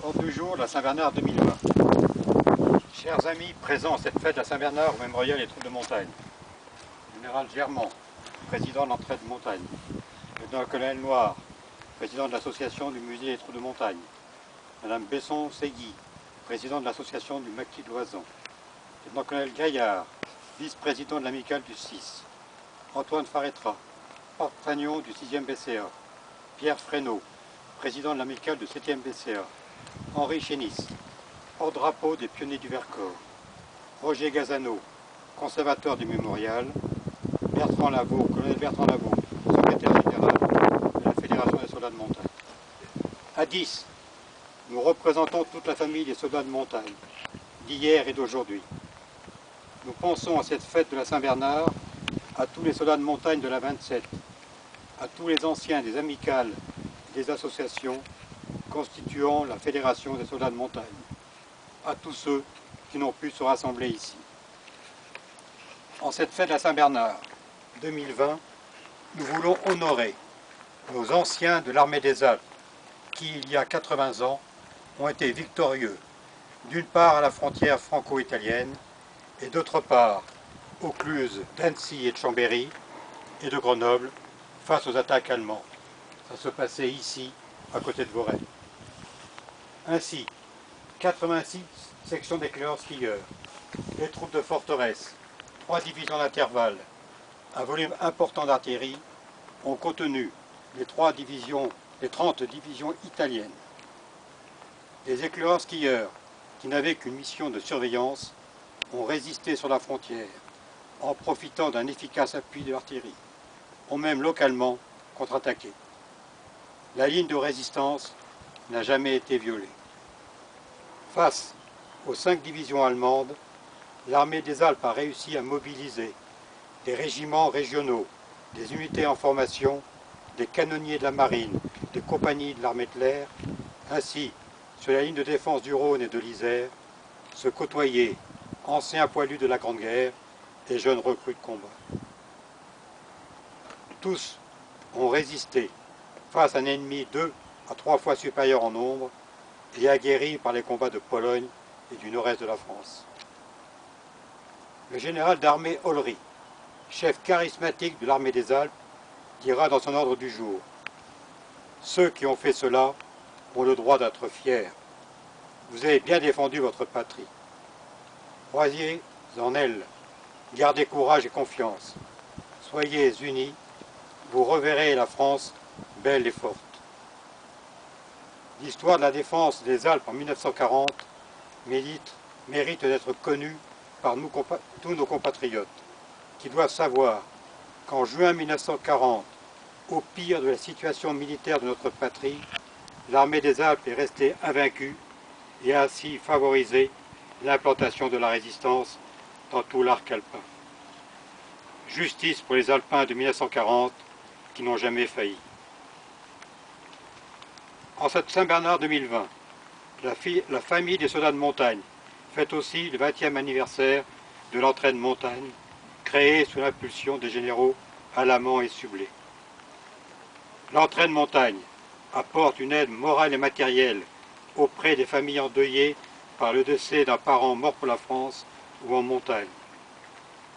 Ordre du jour, la Saint-Bernard 2020. Chers amis présents à cette fête de la Saint-Bernard au mémorial des troupes de montagne. Général Germand, président de l'entraide de montagne. Lieutenant-colonel Noir, président de l'association du musée des troupes de montagne. Madame Besson-Segui, président de l'association du maquis de Loisan. Lieutenant-colonel Gaillard, vice-président de l'amicale du 6. Antoine Faretra, porte-fanion du 6e BCA. Pierre Fresneau, président de l'amicale du 7e BCA. Henri Chénis, porte-drapeau des pionniers du Vercors. Roger Gazano, conservateur du mémorial. Bertrand Lavaux, colonel Bertrand Lavaux, secrétaire général de la Fédération des soldats de montagne. À 10, nous représentons toute la famille des soldats de montagne, d'hier et d'aujourd'hui. Nous pensons à cette fête de la Saint-Bernard, à tous les soldats de montagne de la 27, à tous les anciens des amicales et des associations constituant la Fédération des soldats de montagne, à tous ceux qui n'ont pu se rassembler ici. En cette fête de la Saint-Bernard 2020, nous voulons honorer nos anciens de l'armée des Alpes qui, il y a 80 ans, ont été victorieux, d'une part à la frontière franco-italienne et d'autre part aux cluses d'Annecy et de Chambéry et de Grenoble face aux attaques allemandes. Ça se passait ici, à côté de Voray. Ainsi, 86 sections d'éclaireurs skieurs, les troupes de forteresse, 3 divisions d'intervalle, un volume important d'artillerie ont contenu les 30 divisions italiennes. Les éclaireurs skieurs, qui n'avaient qu'une mission de surveillance, ont résisté sur la frontière en profitant d'un efficace appui de l'artillerie, ont même localement contre-attaqué. La ligne de résistance n'a jamais été violée. Face aux 5 divisions allemandes, l'armée des Alpes a réussi à mobiliser des régiments régionaux, des unités en formation, des canonniers de la marine, des compagnies de l'armée de l'air. Ainsi, sur la ligne de défense du Rhône et de l'Isère, se côtoyaient anciens poilus de la Grande Guerre et jeunes recrues de combat. Tous ont résisté face à un ennemi 2 à 3 fois supérieur en nombre et aguerri par les combats de Pologne et du nord-est de la France. Le général d'armée Ollery, chef charismatique de l'armée des Alpes, dira dans son ordre du jour: « Ceux qui ont fait cela ont le droit d'être fiers. Vous avez bien défendu votre patrie. Croyez en elle, gardez courage et confiance. Soyez unis, vous reverrez la France belle et forte. » L'histoire de la défense des Alpes en 1940 mérite d'être connue par tous nos compatriotes, qui doivent savoir qu'en juin 1940, au pire de la situation militaire de notre patrie, l'armée des Alpes est restée invaincue et a ainsi favorisé l'implantation de la résistance dans tout l'arc alpin. Justice pour les Alpins de 1940 qui n'ont jamais failli. En cette Saint-Bernard 2020, la famille des soldats de montagne fête aussi le 20e anniversaire de l'entraide montagne, créée sous l'impulsion des généraux Alamand et Sublet. L'entraide montagne apporte une aide morale et matérielle auprès des familles endeuillées par le décès d'un parent mort pour la France ou en montagne.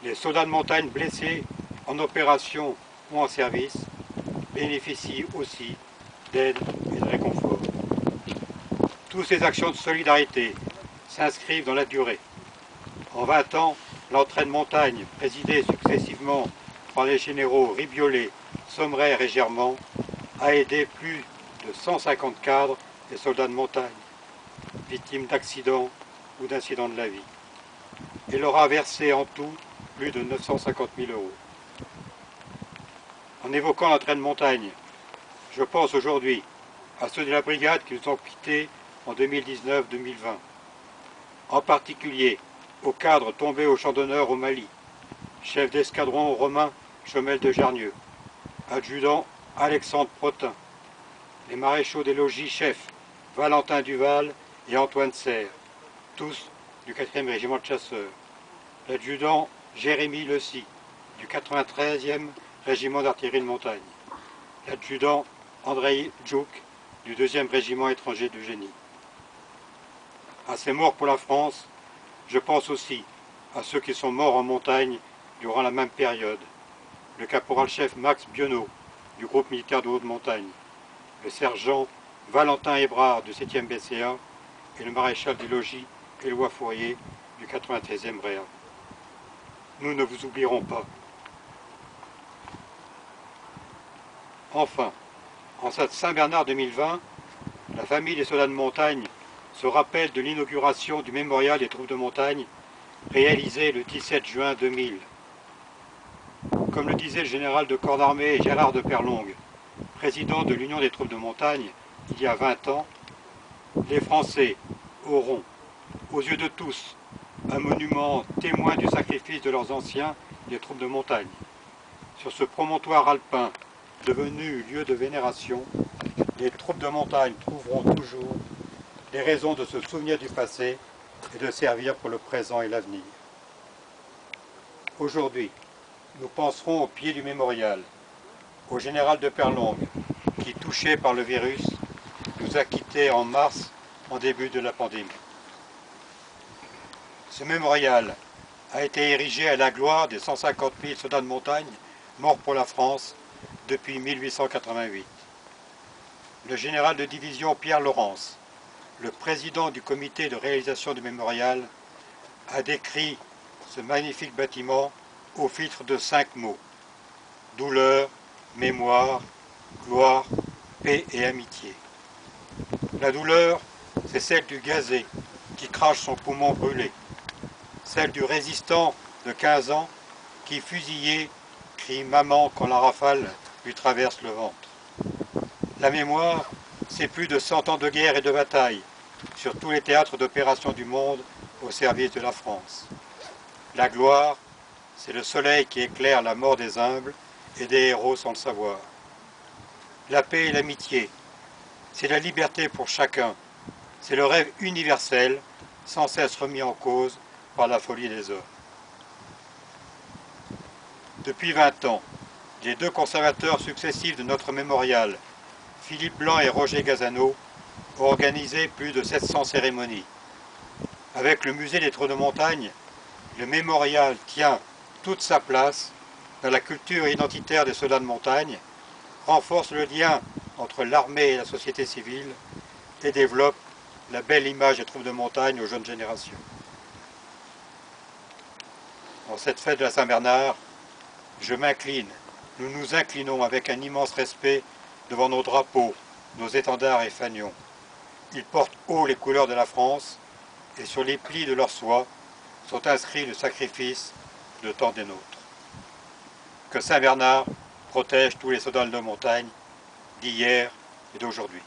Les soldats de montagne blessés en opération ou en service bénéficient aussi d'aide et de réconfort. Toutes ces actions de solidarité s'inscrivent dans la durée. En 20 ans, l'entraide montagne, présidée successivement par les généraux Ribiolet, Sommerer et Germand, a aidé plus de 150 cadres et soldats de montagne, victimes d'accidents ou d'incidents de la vie, et leur a versé en tout plus de 950 000 €. En évoquant l'entraide montagne, je pense aujourd'hui à ceux de la brigade qui nous ont quittés en 2019-2020, en particulier aux cadres tombés au champ d'honneur au Mali, chef d'escadron Romain Chomel de Jarnieux, adjudant Alexandre Protin, les maréchaux des logis chefs Valentin Duval et Antoine Serre, tous du 4e régiment de chasseurs, l'adjudant Jérémy Lecy, du 93e régiment d'artillerie de montagne, l'adjudant Andrei Djouk, du 2e régiment étranger du génie. À ces morts pour la France, je pense aussi à ceux qui sont morts en montagne durant la même période. Le caporal-chef Max Bionneau du groupe militaire de haute montagne, le sergent Valentin Hébrard du 7e BCA et le maréchal du logis Éloi Fourier du 93e Réa. Nous ne vous oublierons pas. Enfin, en cette Saint-Bernard 2020, la famille des soldats de montagne se rappelle de l'inauguration du mémorial des troupes de montagne réalisé le 17 juin 2000. Comme le disait le général de corps d'armée Gérard de Perlongue, président de l'Union des troupes de montagne, il y a 20 ans, les Français auront, aux yeux de tous, un monument témoin du sacrifice de leurs anciens des troupes de montagne. Sur ce promontoire alpin, devenu lieu de vénération, les troupes de montagne trouveront toujours des raisons de se souvenir du passé et de servir pour le présent et l'avenir. Aujourd'hui, nous penserons au pied du mémorial, au général de Perlongue, qui, touché par le virus, nous a quittés en mars, en début de la pandémie. Ce mémorial a été érigé à la gloire des 150 000 soldats de montagne morts pour la France depuis 1888. Le général de division Pierre Laurence, le président du comité de réalisation du mémorial, a décrit ce magnifique bâtiment au filtre de 5 mots: douleur, mémoire, gloire, paix et amitié. La douleur, c'est celle du gazé qui crache son poumon brûlé, celle du résistant de 15 ans qui, fusillé, crie maman quand la rafale lui traverse le ventre. La mémoire, c'est plus de 100 ans de guerre et de bataille sur tous les théâtres d'opération du monde au service de la France. La gloire, c'est le soleil qui éclaire la mort des humbles et des héros sans le savoir. La paix et l'amitié, c'est la liberté pour chacun, c'est le rêve universel, sans cesse remis en cause par la folie des hommes. Depuis 20 ans, les deux conservateurs successifs de notre mémorial, Philippe Blanc et Roger Gazano, ont organisé plus de 700 cérémonies. Avec le musée des troupes de montagne, le mémorial tient toute sa place dans la culture identitaire des soldats de montagne, renforce le lien entre l'armée et la société civile et développe la belle image des troupes de montagne aux jeunes générations. En cette fête de la Saint-Bernard, je m'incline, nous nous inclinons avec un immense respect devant nos drapeaux, nos étendards et fanions. Ils portent haut les couleurs de la France et sur les plis de leur soie sont inscrits le sacrifice de tant des nôtres. Que Saint-Bernard protège tous les soldats de montagne d'hier et d'aujourd'hui.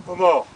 Aux morts.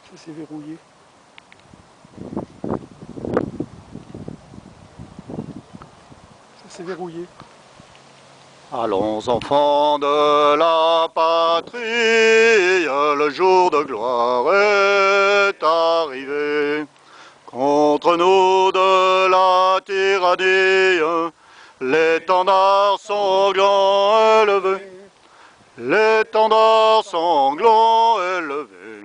Ça c'est verrouillé. Ça c'est verrouillé. Allons enfants de la patrie, le jour de gloire est arrivé. Contre nous de la tyrannie, l'étendard sanglant est levé. L'étendard sanglant est levé.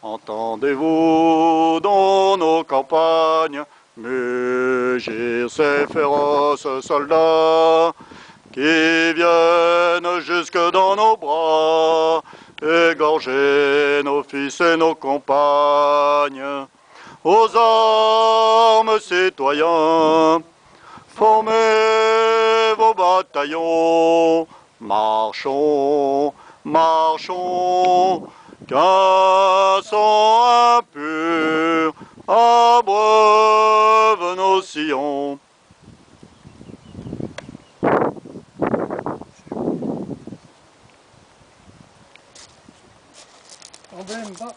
Entendez-vous dans nos campagnes mugir ces féroces soldats qui viennent jusque dans nos bras, égorger nos fils et nos compagnes. Aux armes, citoyens, formez vos bataillons, marchons, marchons, qu'un sang impur abreuve nos sillons. Emblème bas.